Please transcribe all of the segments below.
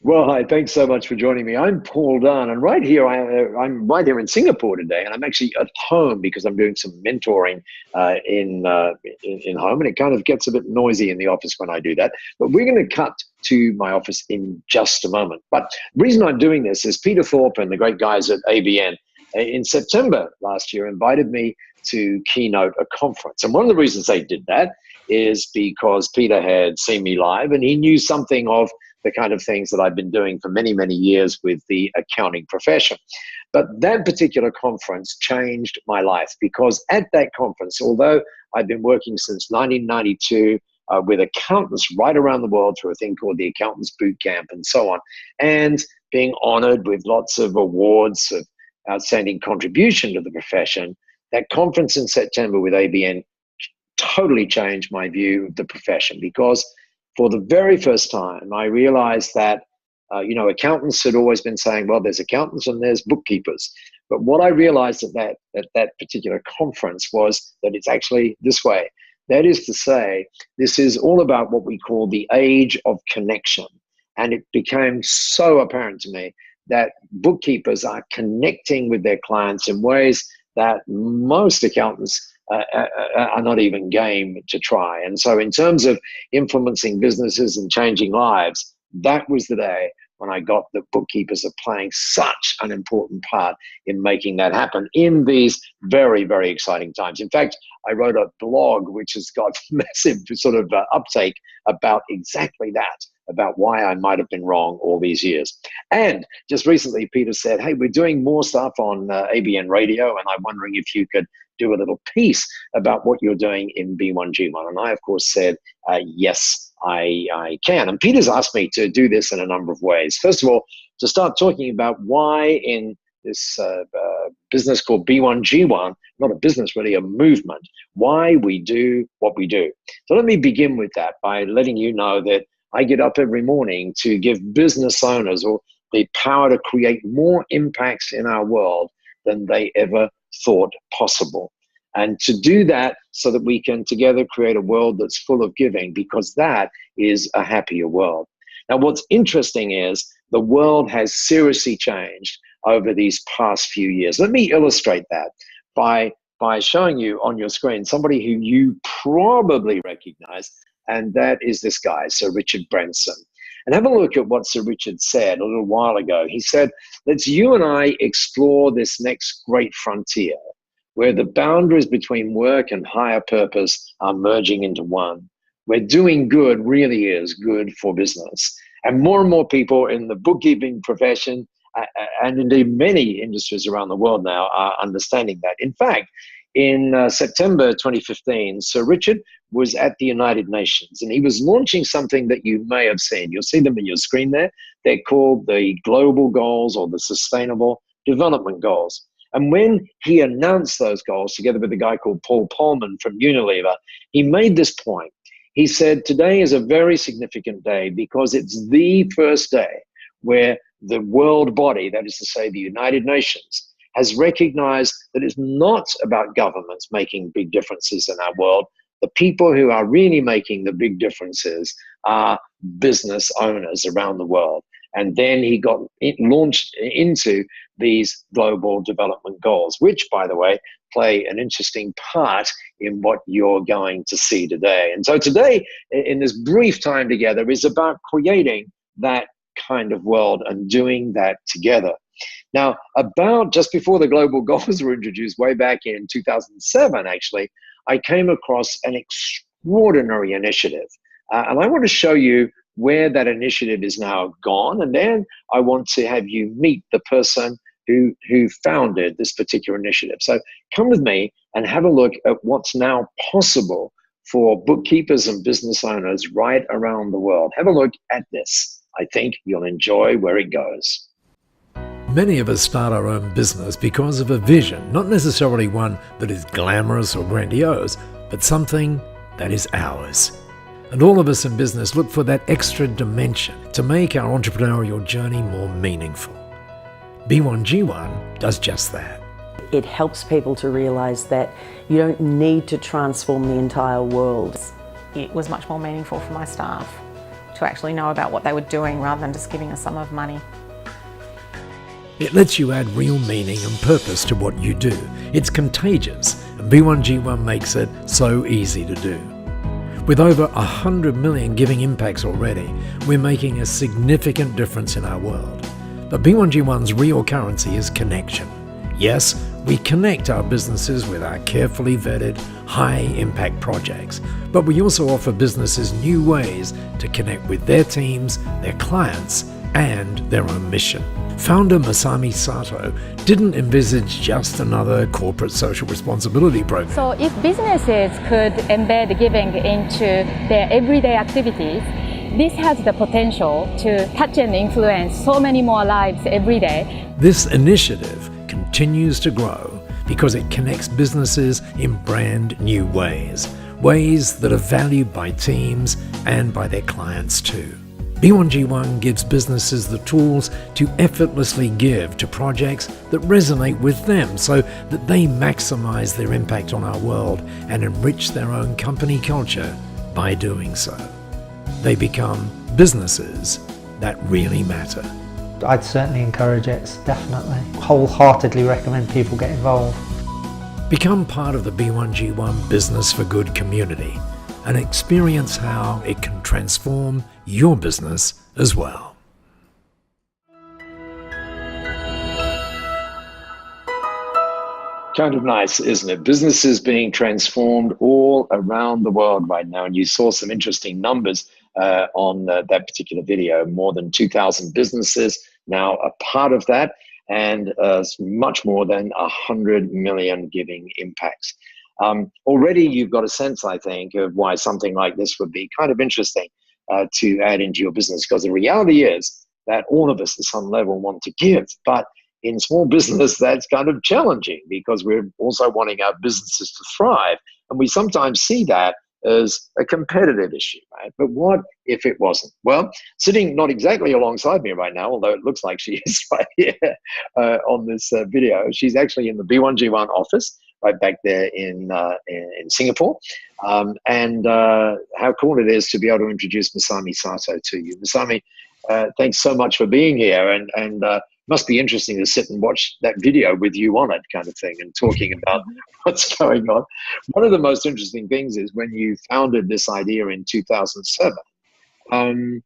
Well, hi, thanks so much for joining me. I'm Paul Dunn, and right here, I'm right here in Singapore today, and I'm actually at home because I'm doing some mentoring in home, and it kind of gets a bit noisy in the office when I do that. But we're going to cut to my office in just a moment. But the reason I'm doing this is Peter Thorpe and the great guys at ABN in September last year invited me to keynote a conference, and one of the reasons they did that is because Peter had seen me live, and he knew something of the kind of things that I've been doing for many, many years with the accounting profession. But that particular conference changed my life because at that conference, although I've been working since 1992 with accountants right around the world through a thing called the Accountants Boot Camp and so on, and being honored with lots of awards of outstanding contribution to the profession, that conference in September with ABN totally changed my view of the profession because for the very first time, I realized that, accountants had always been saying, well, there's accountants and there's bookkeepers. But what I realized at that particular conference was that it's actually this way. That is to say, this is all about what we call the age of connection. And it became so apparent to me that bookkeepers are connecting with their clients in ways that most accountants are not even game to try. And so in terms of influencing businesses and changing lives, that was the day when I got that bookkeepers are playing such an important part in making that happen in these very, very exciting times. In fact, I wrote a blog which has got massive sort of uptake about exactly that, about why I might have been wrong all these years. And just recently, Peter said, hey, we're doing more stuff on ABN radio, and I'm wondering if you could do a little piece about what you're doing in B1G1. And I, of course, said, yes, I can. And Peter's asked me to do this in a number of ways. First of all, to start talking about why in this business called B1G1, not a business, really a movement, why we do what we do. So let me begin with that by letting you know that I get up every morning to give business owners or the power to create more impacts in our world than they ever thought possible. And to do that so that we can together create a world that's full of giving, because that is a happier world. Now, what's interesting is the world has seriously changed over these past few years. Let me illustrate that by showing you on your screen somebody who you probably recognize, and that is this guy, Sir Richard Branson. And have a look at what Sir Richard said a little while ago. He said, let's you and I explore this next great frontier where the boundaries between work and higher purpose are merging into one, where doing good really is good for business. And more people in the bookkeeping profession and indeed many industries around the world now are understanding that. In fact, in September 2015, Sir Richard was at the United Nations, and he was launching something that you may have seen. You'll see them in your screen there. They're called the Global Goals or the Sustainable Development Goals. And when he announced those goals, together with a guy called Paul Polman from Unilever, he made this point. He said, today is a very significant day because it's the first day where the world body, that is to say the United Nations, has recognized that it's not about governments making big differences in our world. The people who are really making the big differences are business owners around the world. And then he got launched into these global development goals, which, by the way, play an interesting part in what you're going to see today. And so today, in this brief time together, is about creating that kind of world and doing that together. Now, about just before the global goals were introduced, way back in 2007, actually, I came across an extraordinary initiative. And I want to show you where that initiative is now gone. And then I want to have you meet the person who founded this particular initiative. So come with me and have a look at what's now possible for bookkeepers and business owners right around the world. Have a look at this. I think you'll enjoy where it goes. Many of us start our own business because of a vision, not necessarily one that is glamorous or grandiose, but something that is ours. And all of us in business look for that extra dimension to make our entrepreneurial journey more meaningful. B1G1 does just that. It helps people to realise that you don't need to transform the entire world. It was much more meaningful for my staff to actually know about what they were doing rather than just giving a sum of money. It lets you add real meaning and purpose to what you do. It's contagious, and B1G1 makes it so easy to do. With over 100 million giving impacts already, we're making a significant difference in our world. But B1G1's real currency is connection. Yes, we connect our businesses with our carefully vetted, high-impact projects, but we also offer businesses new ways to connect with their teams, their clients, and their own mission. Founder Masami Sato didn't envisage just another corporate social responsibility program. So if businesses could embed giving into their everyday activities, this has the potential to touch and influence so many more lives every day. This initiative continues to grow because it connects businesses in brand new ways, ways that are valued by teams and by their clients too. B1G1 gives businesses the tools to effortlessly give to projects that resonate with them so that they maximize their impact on our world and enrich their own company culture by doing so. They become businesses that really matter. I'd certainly encourage it, definitely. Wholeheartedly recommend people get involved. Become part of the B1G1 Business for Good community and experience how it can transform your business as well. Kind of nice, isn't it? Businesses being transformed all around the world right now. And you saw some interesting numbers on that particular video. More than 2,000 businesses now a part of that, and much more than 100 million giving impacts. Already you've got a sense, I think, of why something like this would be kind of interesting to add into your business, because the reality is that all of us at some level want to give, but in small business, that's kind of challenging because we're also wanting our businesses to thrive. And we sometimes see that as a competitive issue, right? But what if it wasn't? Well, sitting not exactly alongside me right now, although it looks like she is right here on this video, she's actually in the B1G1 office right back there in Singapore. And how cool it is to be able to introduce Masami Sato to you. Masami, thanks so much for being here, and must be interesting to sit and watch that video with you on it, kind of thing, and talking about what's going on. One of the most interesting things is when you founded this idea in 2007.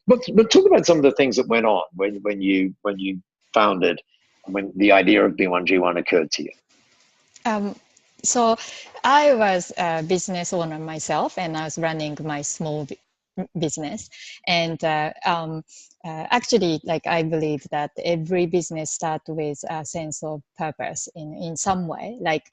But talk about some of the things that went on when you founded, when the idea of B1G1 occurred to you. So I was a business owner myself, and I was running my small business. And actually, like, I believe that every business starts with a sense of purpose in some way, like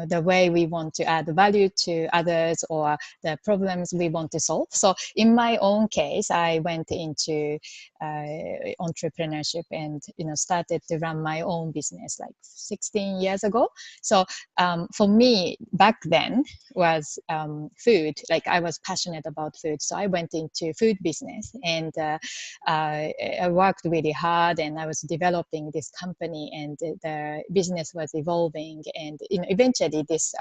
the way we want to add value to others or the problems we want to solve. So in my own case, I went into entrepreneurship and started to run my own business like 16 years ago. So for me back then was food. Like, I was passionate about food, so I went into food business, and I worked really hard, and I was developing this company, and the business was evolving, and eventually this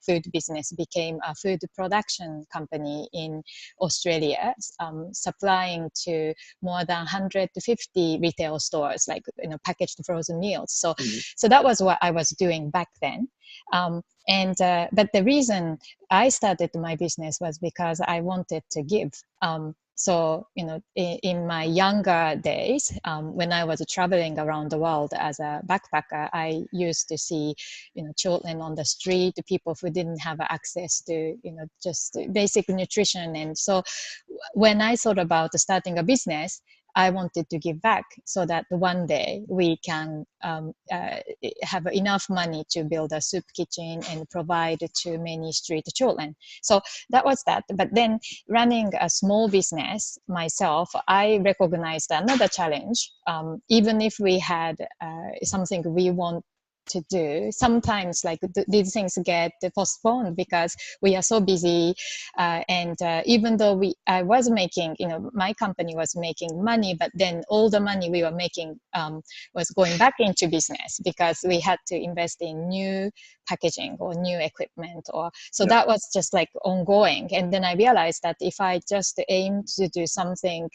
food business became a food production company in Australia, supplying to more than 150 retail stores, like packaged frozen meals. So so that was what I was doing back then. But the reason I started my business was because I wanted to give. So, in my younger days, when I was traveling around the world as a backpacker, I used to see, children on the street, people who didn't have access to, just basic nutrition. And so when I thought about starting a business, I wanted to give back so that one day we can have enough money to build a soup kitchen and provide to many street children. So that was that. But then running a small business myself, I recognized another challenge. Even if we had something we want to do, sometimes like these things get postponed because we are so busy, and even though I was making, my company was making money, but then all the money we were making was going back into business because we had to invest in new packaging or new equipment, or so that was just like ongoing. And then I realized that if I just aim to do something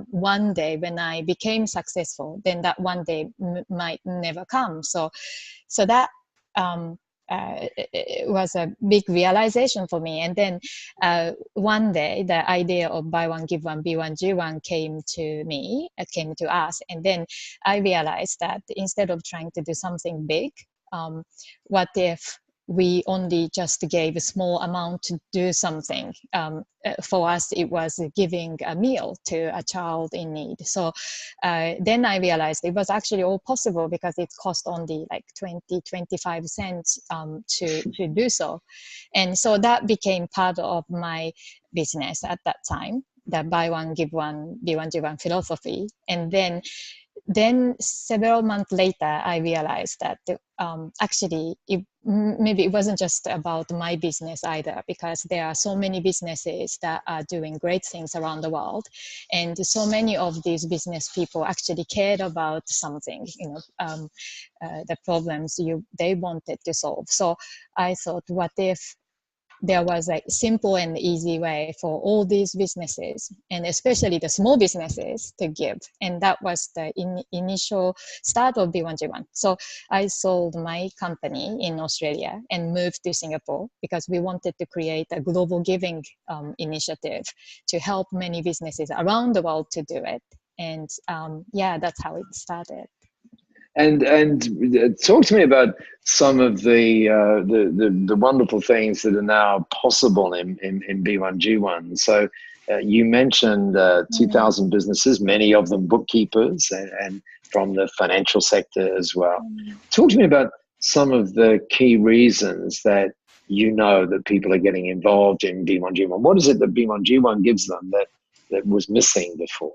one day when I became successful, then that one day might never come. So that it was a big realization for me. And then one day the idea of buy one give one B1G1 came to us, and then I realized that instead of trying to do something big, what if we only just gave a small amount to do something? For us, it was giving a meal to a child in need. So then I realized it was actually all possible because it cost only like 25 cents to do so. And so that became part of my business at that time, the buy one, give one, B1G1 philosophy. And then several months later, I realized that actually maybe it wasn't just about my business either, because there are so many businesses that are doing great things around the world, and so many of these business people actually cared about something, the problems they wanted to solve. So I thought, what if there was a simple and easy way for all these businesses, and especially the small businesses, to give? And that was the initial start of B1G1. So I sold my company in Australia and moved to Singapore because we wanted to create a global giving initiative to help many businesses around the world to do it. And that's how it started. And talk to me about some of the wonderful things that are now possible in B1G1. So you mentioned 2,000 businesses, many of them bookkeepers, and from the financial sector as well. Talk to me about some of the key reasons that that people are getting involved in B1G1. What is it that B1G1 gives them that was missing before?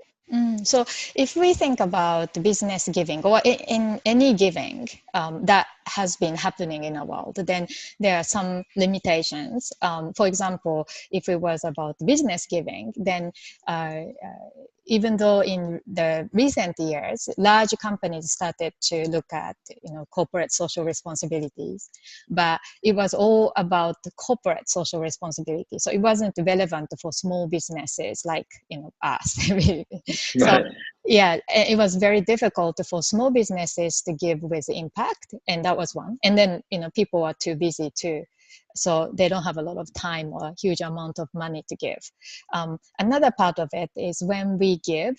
So if we think about business giving, or in any giving that has been happening in the world, then there are some limitations. For example, if it was about business giving, then even though in the recent years, large companies started to look at corporate social responsibilities, but it was all about the corporate social responsibility. So it wasn't relevant for small businesses like us. Really. Right. So it was very difficult for small businesses to give with impact, and that was one. And then people are too busy too, so they don't have a lot of time or a huge amount of money to give. Another part of it is when we give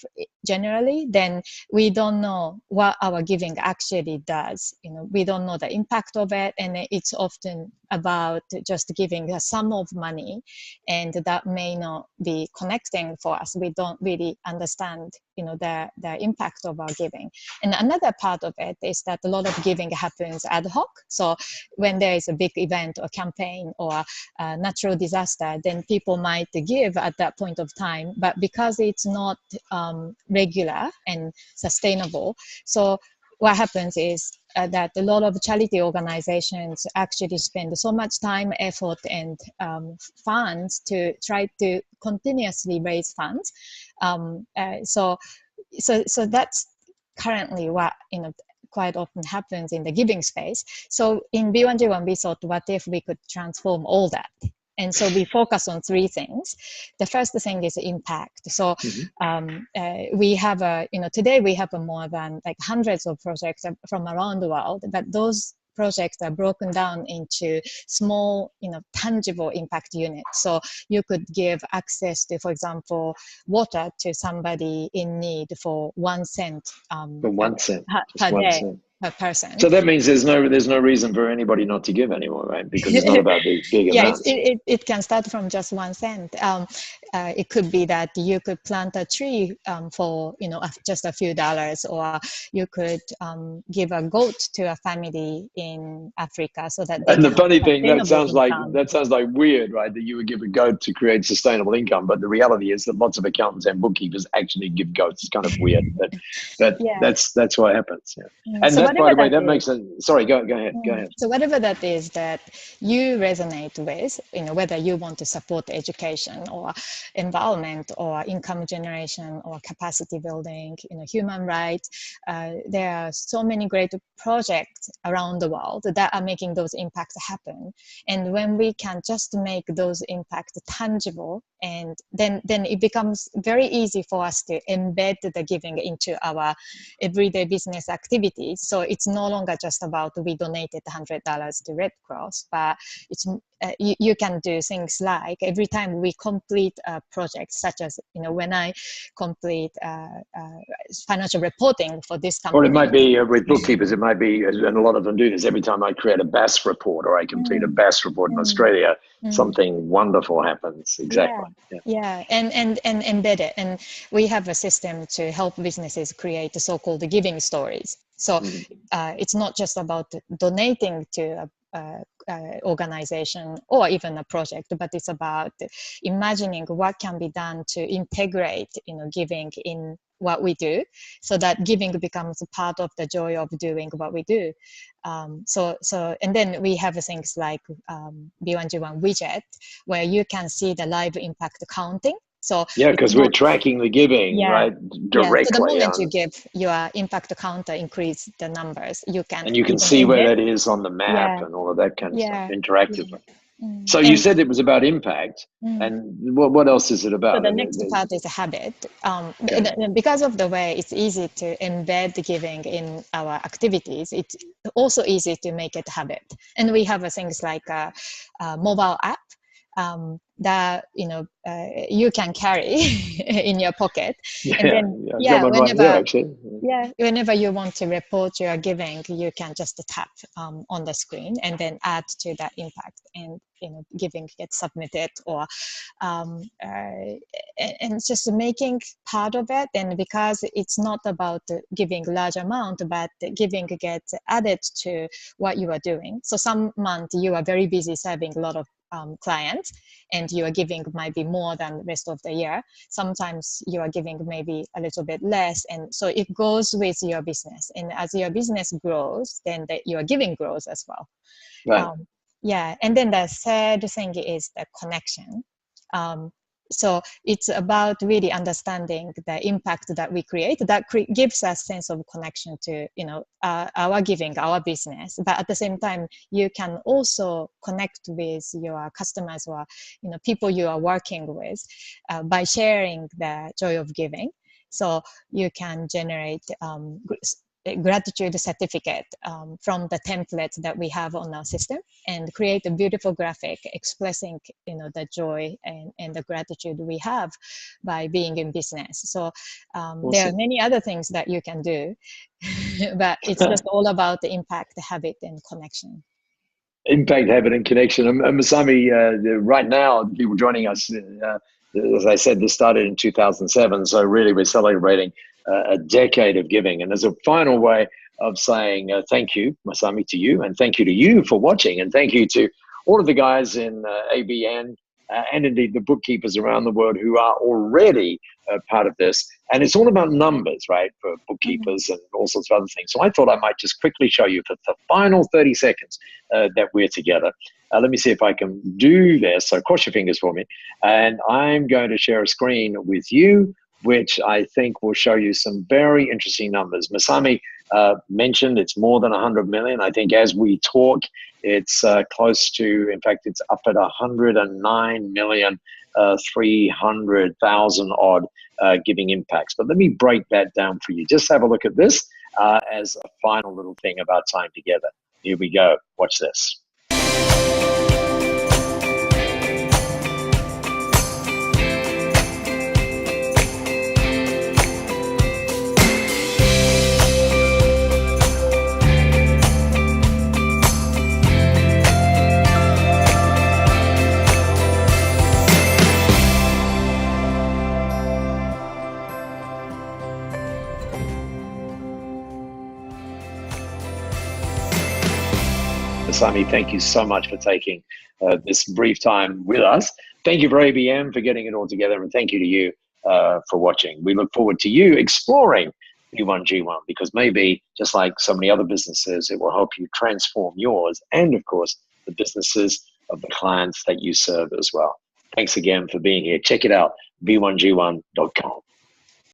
generally, then we don't know what our giving actually does. We don't know the impact of it, and it's often about just giving a sum of money, and that may not be connecting for us. We don't really understand the impact of our giving. And another part of it is that a lot of giving happens ad hoc. So when there is a big event or campaign or a natural disaster, then people might give at that point of time, but because it's not regular and sustainable, so what happens is that a lot of charity organizations actually spend so much time, effort, and funds to try to continuously raise funds. So that's currently what quite often happens in the giving space. So in B1G1, we thought, what if we could transform all that? And so we focus on three things. The first thing is impact. So we have today we have more than like hundreds of projects from around the world, but those projects are broken down into small, tangible impact units. So you could give access to, for example, water to somebody in need for 1 cent For 1 cent per day. Cent. Per person. So that means there's no reason for anybody not to give anymore, right? Because it's not about these big amounts. It can start from just 1 cent. It could be that you could plant a tree for just a few dollars, or you could give a goat to a family in Africa so that. And the funny thing, that sounds like weird, right? That you would give a goat to create sustainable income, but the reality is that lots of accountants and bookkeepers actually give goats. It's kind of weird, but that's what happens. Yeah. And by the way, that is. makes sense. Sorry, go ahead. Go ahead. So whatever that is that you resonate with, whether you want to support education or environment or income generation or capacity building, human rights, there are so many great projects around the world that are making those impacts happen. And when we can just make those impacts tangible, and then it becomes very easy for us to embed the giving into our everyday business activities. So it's no longer just about we donated $100 to Red Cross, but it's you can do things like every time we complete a project, such as when I complete financial reporting for this company. Or it might be with bookkeepers, it might be, and a lot of them do this, every time I create a BAS report or I complete a BAS report in Australia, something wonderful happens. Exactly. Yeah. And embed it. And we have a system to help businesses create the so-called giving stories. So it's not just about donating to a organization or even a project, but it's about imagining what can be done to integrate giving in what we do, so that giving becomes a part of the joy of doing what we do. And then we have things like B1G1 widget, where you can see the live impact counting. So yeah, because we're tracking the giving, right, directly. So the moment you give, your impact counter increase the numbers. You can see where that is on the map and all of that kind of stuff interactively. So you said it was about impact, and what else is it about? So the next part is a habit. Because of the way it's easy to embed giving in our activities, it's also easy to make it a habit. And we have things like a mobile app that you can carry in your pocket. Whenever you want to report your giving, you can just tap on the screen and then add to that impact, and giving gets submitted, or and just making part of it. And because it's not about giving large amount, but giving gets added to what you are doing. So some month you are very busy serving a lot of clients, and your giving might be more than the rest of the year. Sometimes you are giving maybe a little bit less, and so it goes with your business. And as your business grows, then your giving grows as well. Right. And then the third thing is the connection. So it's about really understanding the impact that we create that gives us sense of connection to our giving, our business. But at the same time, you can also connect with your customers or people you are working with by sharing the joy of giving. So you can generate a gratitude certificate from the template that we have on our system, and create a beautiful graphic expressing the joy and the gratitude we have by being in business. So there are many other things that you can do, but it's just all about the impact, the habit, and connection. Impact, habit, and connection. And Masami, right now, people joining us, as I said, this started in 2007. So really, we're celebrating a decade of giving. And as a final way of saying thank you, Masami, to you, and thank you to you for watching, and thank you to all of the guys in ABN and indeed the bookkeepers around the world who are already part of this. And it's all about numbers, right, for bookkeepers and all sorts of other things. So I thought I might just quickly show you for the final 30 seconds that we're together. Let me see if I can do this. So cross your fingers for me. And I'm going to share a screen with you, which I think will show you some very interesting numbers. Masami mentioned it's more than 100 million. I think as we talk, it's close to, in fact, it's up at 109,300,000 odd giving impacts. But let me break that down for you. Just have a look at this as a final little thing about time together. Here we go. Watch this. Masami, thank you so much for taking this brief time with us. Thank you for ABN for getting it all together, and thank you to you for watching. We look forward to you exploring B1G1, because maybe just like so many other businesses, it will help you transform yours and, of course, the businesses of the clients that you serve as well. Thanks again for being here. Check it out, b1g1.com.